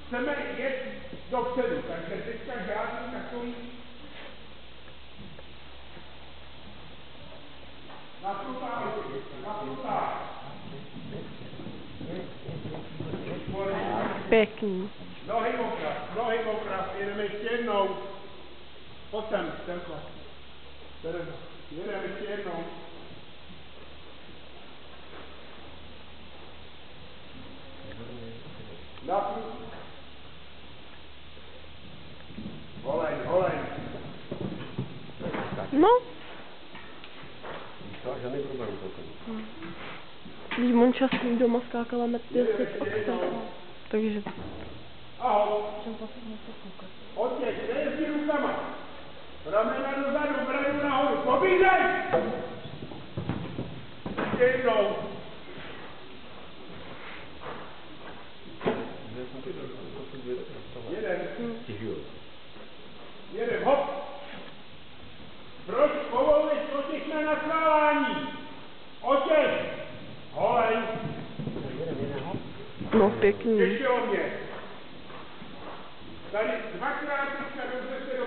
chceme jet dopředu, takže teďka žádný takový naprutá. Pěkný. Nohy oprav, jedeme ještě jednou. Pojď sem, Terko. Jedeme ještě jednou. Naprut. Holeň. No. Žádný problém to. Když on časný doma skákala met 10 odskákala. Takže... Ahoj. Otěž, nejezdí rukama. Ramena dozadu, bradu nahoru. Pobízej! Ještě jednou. Jedem, hop. Proč povoluješ otěž na naschválání? Otěž! Holeň. No pěkný. Ještě o mě. Tady dvakrát teďka dobře se